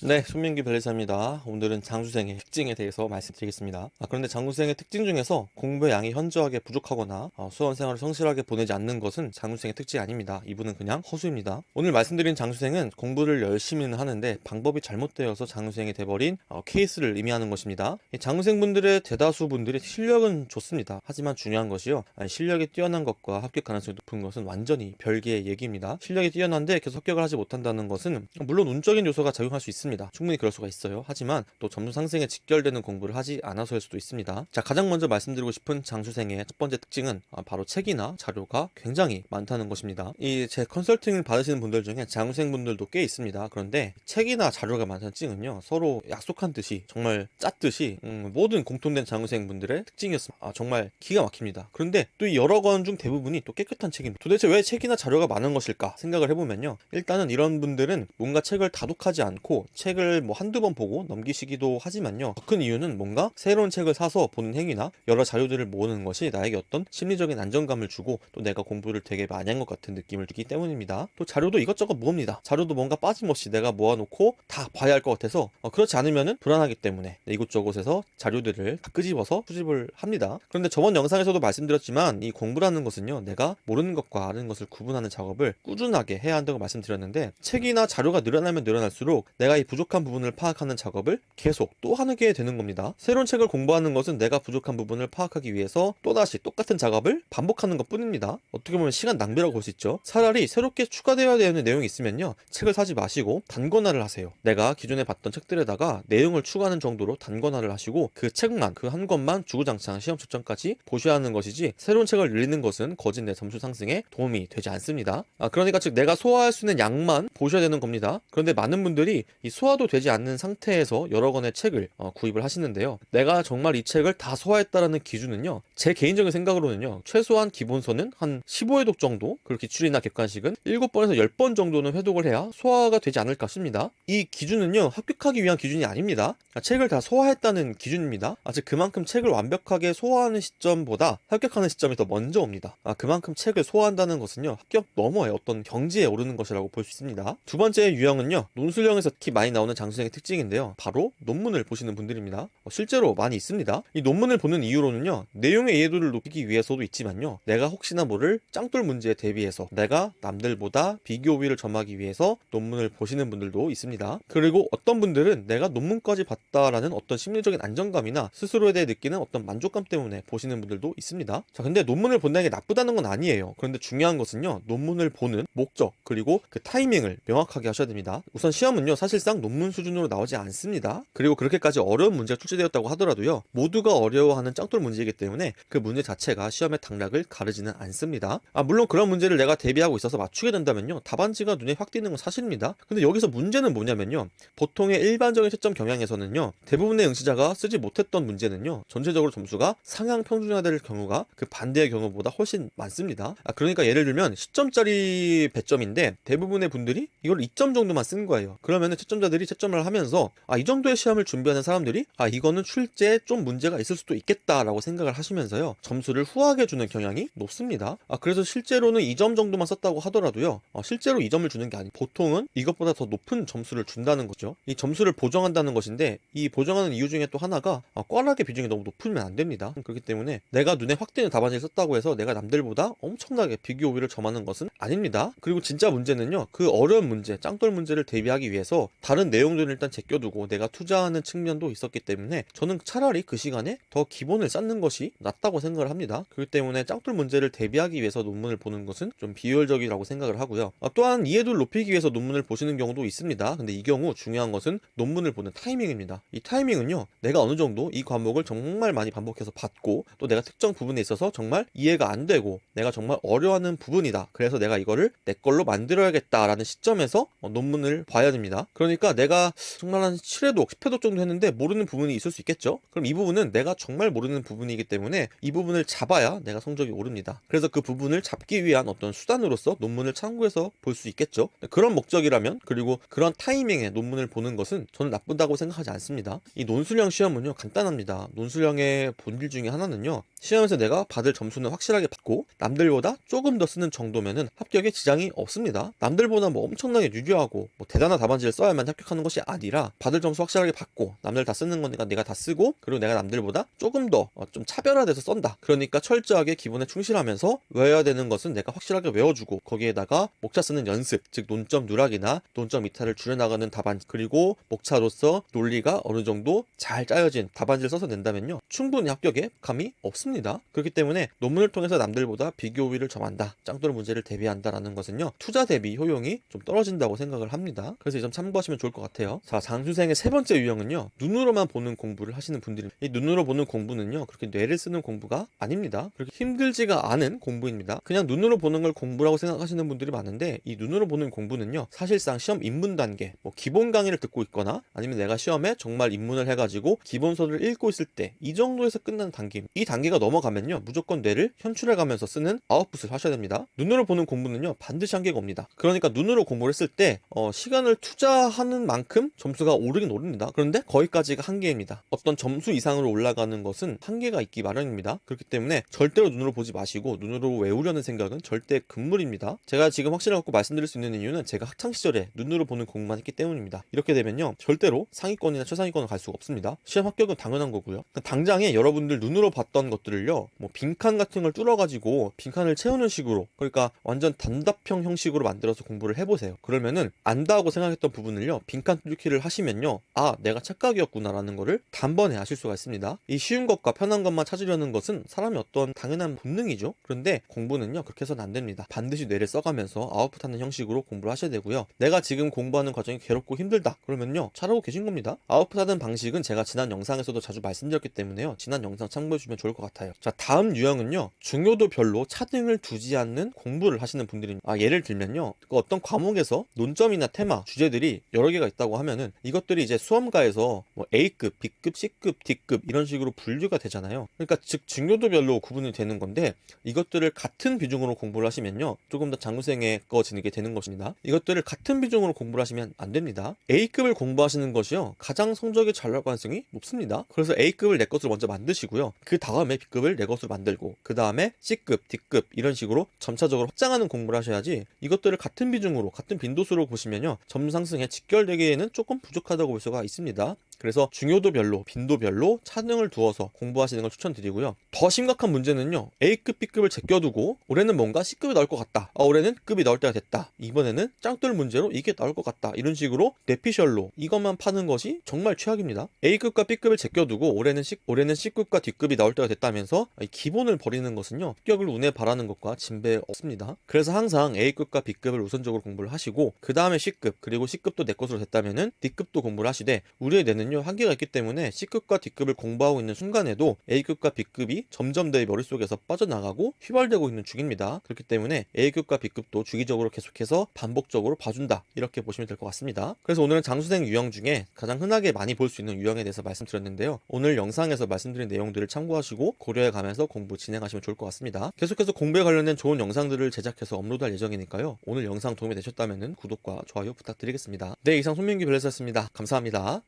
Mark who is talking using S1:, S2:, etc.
S1: 네, 손민규 변리사입니다. 오늘은 장수생의 특징에 대해서 말씀드리겠습니다. 그런데 장수생의 특징 중에서 공부의 양이 현저하게 부족하거나 수험 생활을 성실하게 보내지 않는 것은 장수생의 특징이 아닙니다. 이분은 그냥 허수입니다. 오늘 말씀드린 장수생은 공부를 열심히는 하는데 방법이 잘못되어서 장수생이 돼버린 케이스를 의미하는 것입니다. 이 장수생분들의 대다수 분들이 실력은 좋습니다. 하지만 중요한 것이요, 실력이 뛰어난 것과 합격 가능성이 높은 것은 완전히 별개의 얘기입니다. 실력이 뛰어난데 계속 합격을 하지 못한다는 것은 물론 운적인 요소가 작용할 수 있습니다. 충분히 그럴 수가 있어요. 하지만 또 점수 상승에 직결되는 공부를 하지 않아서일 수도 있습니다. 자, 가장 먼저 말씀드리고 싶은 장수생의 첫 번째 특징은 바로 책이나 자료가 굉장히 많다는 것입니다. 이 제 컨설팅을 받으시는 분들 중에 장수생 분들도 꽤 있습니다. 그런데 책이나 자료가 많다는 특징은요, 서로 약속한 듯이 정말 짰듯이 모든 공통된 장수생 분들의 특징이었습니다. 정말 기가 막힙니다. 그런데 또 이 여러 권 중 대부분이 또 깨끗한 책입니다. 도대체 왜 책이나 자료가 많은 것일까 생각을 해보면요, 일단은 이런 분들은 뭔가 책을 다독하지 않고 책을 한두 번 보고 넘기시기도 하지만요, 더 큰 이유는 뭔가 새로운 책을 사서 보는 행위나 여러 자료들을 모으는 것이 나에게 어떤 심리적인 안정감을 주고 또 내가 공부를 되게 많이 한 것 같은 느낌을 주기 때문입니다. 또 자료도 이것저것 모읍니다. 자료도 뭔가 빠짐없이 내가 모아놓고 다 봐야 할 것 같아서 그렇지 않으면은 불안하기 때문에 이곳저곳에서 자료들을 다 끄집어서 수집을 합니다. 그런데 저번 영상에서도 말씀드렸지만 이 공부라는 것은요, 내가 모르는 것과 아는 것을 구분하는 작업을 꾸준하게 해야 한다고 말씀드렸는데, 책이나 자료가 늘어나면 늘어날수록 내가 이 부족한 부분을 파악하는 작업을 계속 또 하게 되는 겁니다. 새로운 책을 공부하는 것은 내가 부족한 부분을 파악하기 위해서 또다시 똑같은 작업을 반복하는 것 뿐입니다. 어떻게 보면 시간 낭비라고 볼 수 있죠. 차라리 새롭게 추가되어야 되는 내용이 있으면요, 책을 사지 마시고 단권화를 하세요. 내가 기존에 봤던 책들에다가 내용을 추가하는 정도로 단권화를 하시고 그 책만, 그 한 권만 주구장창 시험 초점까지 보셔야 하는 것이지, 새로운 책을 늘리는 것은 거짓 내 점수 상승에 도움이 되지 않습니다. 그러니까 즉 내가 소화할 수 있는 양만 보셔야 되는 겁니다. 그런데 많은 분들이 이 소화도 되지 않는 상태에서 여러 권의 책을 구입을 하시는데요, 내가 정말 이 책을 다 소화했다라는 기준은요, 제 개인적인 생각으로는요, 최소한 기본서는 한 15회독 정도, 그리고 기출이나 객관식은 7번에서 10번 정도는 회독을 해야 소화가 되지 않을까 싶습니다. 이 기준은요, 합격하기 위한 기준이 아닙니다. 책을 다 소화했다는 기준입니다. 즉 그만큼 책을 완벽하게 소화하는 시점보다 합격하는 시점이 더 먼저 옵니다. 그만큼 책을 소화한다는 것은요, 합격 너머의 어떤 경지에 오르는 것이라고 볼 수 있습니다. 두 번째 유형은요, 논술형에서 특히 많이 나오는 장수생의 특징인데요, 바로 논문을 보시는 분들입니다. 실제로 많이 있습니다. 이 논문을 보는 이유로는요, 내용의 이해도를 높이기 위해서도 있지만요, 내가 혹시나 모를 짱돌 문제에 대비해서 내가 남들보다 비교 우위를 점하기 위해서 논문을 보시는 분들도 있습니다. 그리고 어떤 분들은 내가 논문까지 봤다라는 어떤 심리적인 안정감이나 스스로에 대해 느끼는 어떤 만족감 때문에 보시는 분들도 있습니다. 자, 근데 논문을 본다는 게 나쁘다는 건 아니에요. 그런데 중요한 것은요, 논문을 보는 목적 그리고 그 타이밍을 명확하게 하셔야 됩니다. 우선 시험은요, 사실상 논문 수준으로 나오지 않습니다. 그리고 그렇게까지 어려운 문제가 출제되었다고 하더라도요, 모두가 어려워하는 짱돌 문제이기 때문에 그 문제 자체가 시험의 당락을 가르지는 않습니다. 물론 그런 문제를 내가 대비하고 있어서 맞추게 된다면요, 답안지가 눈에 확 띄는 건 사실입니다. 근데 여기서 문제는 뭐냐면요, 보통의 일반적인 채점 경향에서는요, 대부분의 응시자가 쓰지 못했던 문제는요, 전체적으로 점수가 상향 평준화될 경우가 그 반대의 경우보다 훨씬 많습니다. 그러니까 예를 들면 10점짜리 배점인데 대부분의 분들이 이걸 2점 정도만 쓴 거예요. 그러면은 채점자들이 채점을 하면서 이 정도의 시험을 준비하는 사람들이 이거는 출제에 좀 문제가 있을 수도 있겠다라고 생각을 하시면서요, 점수를 후하게 주는 경향이 높습니다. 그래서 실제로는 2점 정도만 썼다고 하더라도요, 실제로 2점을 주는 게 아니고 보통은 이것보다 더 높은 점수를 준다는 거죠. 이 점수를 보정한다는 것인데, 이 보정하는 이유 중에 또 하나가 꽈락의 비중이 너무 높으면 안 됩니다. 그렇기 때문에 내가 눈에 확 띄는 답안지를 썼다고 해서 내가 남들보다 엄청나게 비교 우위를 점하는 것은 아닙니다. 그리고 진짜 문제는요, 그 어려운 문제, 짱돌 문제를 대비하기 위해서 다른 내용들을 일단 제껴두고 내가 투자하는 측면도 있었기 때문에 저는 차라리 그 시간에 더 기본을 쌓는 것이 낫다고 생각을 합니다. 그렇기 때문에 짱돌 문제를 대비하기 위해서 논문을 보는 것은 좀 비효율적이라고 생각을 하고요. 또한 이해도를 높이기 위해서 논문을 보시는 경우도 있습니다. 근데 이 경우 중요한 것은 논문을 보는 타이밍입니다. 이 타이밍은요, 내가 어느 정도 이 과목을 정말 많이 반복해서 봤고 또 내가 특정 부분에 있어서 정말 이해가 안 되고 내가 정말 어려워하는 부분이다, 그래서 내가 이거를 내 걸로 만들어야겠다라는 시점에서 논문을 봐야 됩니다. 그러니까 내가 정말 한 7회독, 10회독 정도 했는데 모르는 부분이 있을 수 있겠죠. 그럼 이 부분은 내가 정말 모르는 부분이기 때문에 이 부분을 잡아야 내가 성적이 오릅니다. 그래서 그 부분을 잡기 위한 어떤 수단으로서 논문을 참고해서 볼 수 있겠죠. 그런 목적이라면, 그리고 그런 타이밍에 논문을 보는 것은 저는 나쁘다고 생각하지 않습니다. 이 논술형 시험은요, 간단합니다. 논술형의 본질 중에 하나는요, 시험에서 내가 받을 점수는 확실하게 받고 남들보다 조금 더 쓰는 정도면은 합격에 지장이 없습니다. 남들보다 엄청나게 유리하고 대단한 답안지를 써야만 나만 합격하는 것이 아니라 받을 점수 확실하게 받고 남들 다 쓰는 거니까 내가 다 쓰고 그리고 내가 남들보다 조금 더 좀 차별화돼서 썬다. 그러니까 철저하게 기본에 충실하면서 외워야 되는 것은 내가 확실하게 외워주고 거기에다가 목차 쓰는 연습, 즉 논점 누락이나 논점 이탈을 줄여나가는 답안, 그리고 목차로서 논리가 어느 정도 잘 짜여진 답안지를 써서 낸다면요 충분히 합격에 감이 없습니다. 그렇기 때문에 논문을 통해서 남들보다 비교 우위를 점한다, 짱돌 문제를 대비한다라는 것은요 투자 대비 효용이 좀 떨어진다고 생각을 합니다. 그래서 이 점 참고하시면 좋을 것 같아요. 자, 장수생의 세 번째 유형은요 눈으로만 보는 공부를 하시는 분들입니다. 이 눈으로 보는 공부는요 그렇게 뇌를 쓰는 공부가 아닙니다. 그렇게 힘들지가 않은 공부입니다. 그냥 눈으로 보는 걸 공부라고 생각하시는 분들이 많은데 이 눈으로 보는 공부는요 사실상 시험 입문 단계, 기본 강의를 듣고 있거나 아니면 내가 시험에 정말 입문을 해가지고 기본서를 읽고 있을 때 이 정도에서 끝나는 단계입니다. 이 단계가 넘어가면요 무조건 뇌를 현출해가면서 쓰는 아웃풋을 하셔야 됩니다. 눈으로 보는 공부는요 반드시 한계가 옵니다. 그러니까 눈으로 공부를 했을 때 시간을 투자하는 만큼 점수가 오르긴 오릅니다. 그런데 거기까지가 한계입니다. 어떤 점수 이상으로 올라가는 것은 한계가 있기 마련입니다. 그렇기 때문에 절대로 눈으로 보지 마시고 눈으로 외우려는 생각은 절대 금물입니다. 제가 지금 확실히 갖고 말씀드릴 수 있는 이유는 제가 학창시절에 눈으로 보는 공부만 했기 때문입니다. 이렇게 되면요 절대로 상위권이나 최상위권을 갈 수가 없습니다. 시험 합격은 당연한 거고요. 당장에 여러분들 눈으로 봤던 것들을요 빈칸 같은 걸 뚫어가지고 빈칸을 채우는 식으로, 그러니까 완전 단답형 형식으로 만들어서 공부를 해보세요. 그러면은 안다고 생각했던 부분을요 빈칸 뚫기를 하시면요 내가 착각이었구나 라는 거를 단번에 아실 수가 있습니다. 이 쉬운 것과 편한 것만 찾으려는 것은 사람의 어떤 당연한 본능이죠. 그런데 공부는요 그렇게 해서는 안 됩니다. 반드시 뇌를 써가면서 아웃풋하는 형식으로 공부를 하셔야 되고요. 내가 지금 공부하는 과정이 괴롭고 힘들다 그러면요 잘하고 계신 겁니다. 아웃풋하는 방식은 제가 지난 영상에서도 자주 말씀드렸기 때문에요 지난 영상 참고해주시면 좋을 것 같아요. 자, 다음 유형은요 중요도별로 차등을 두지 않는 공부를 하시는 분들입니다. 예를 들면요 어떤 과목에서 논점이나 테마, 주제들이 여러 개가 있다고 하면은 이것들이 이제 수험가에서 A급, B급, C급, D급 이런 식으로 분류가 되잖아요. 그러니까 즉 중요도별로 구분이 되는 건데 이것들을 같은 비중으로 공부를 하시면요 조금 더 장수생에 꺼지게 되는 것입니다. 이것들을 같은 비중으로 공부를 하시면 안 됩니다. A급을 공부하시는 것이요 가장 성적이 잘 나올 가능성이 높습니다. 그래서 A급을 내 것으로 먼저 만드시고요. 그 다음에 B급을 내 것으로 만들고 그 다음에 C급, D급 이런 식으로 점차적으로 확장하는 공부를 하셔야지 이것들을 같은 비중으로 같은 빈도수로 보시면요 점 상승에 직결되기에는 조금 부족하다고 볼 수가 있습니다. 그래서 중요도별로, 빈도별로 차등을 두어서 공부하시는 걸 추천드리고요. 더 심각한 문제는요 A급, B급을 제껴두고 올해는 뭔가 C급이 나올 것 같다, 올해는 급이 나올 때가 됐다, 이번에는 짱돌 문제로 이게 나올 것 같다, 이런 식으로 뇌피셜로 이것만 파는 것이 정말 최악입니다. A급과 B급을 제껴두고 올해는 C급과 D급이 나올 때가 됐다면서 기본을 버리는 것은요 합격을 운에 바라는 것과 진배 없습니다. 그래서 항상 A급과 B급을 우선적으로 공부를 하시고 그 다음에 C급, 그리고 C급도 내 것으로 됐다면은 D급도 공부를 하시되, 우리의 뇌는요 한계가 있기 때문에 C급과 D급을 공부하고 있는 순간에도 A급과 B급이 점점 내 머릿속에서 빠져나가고 휘발되고 있는 중입니다. 그렇기 때문에 A급과 B급도 주기적으로 계속해서 반복적으로 봐준다, 이렇게 보시면 될 것 같습니다. 그래서 오늘은 장수생 유형 중에 가장 흔하게 많이 볼 수 있는 유형에 대해서 말씀드렸는데요. 오늘 영상에서 말씀드린 내용들을 참고하시고 고려해 가면서 공부 진행하시면 좋을 것 같습니다. 계속해서 공부에 관련된 좋은 영상들을 제작해서 업로드할 예정이니까요. 오늘 영상 도움이 되셨다면 구독과 좋아요 부탁드리겠습니다. 네, 이상 손민규 변호사였습니다. 감사합니다.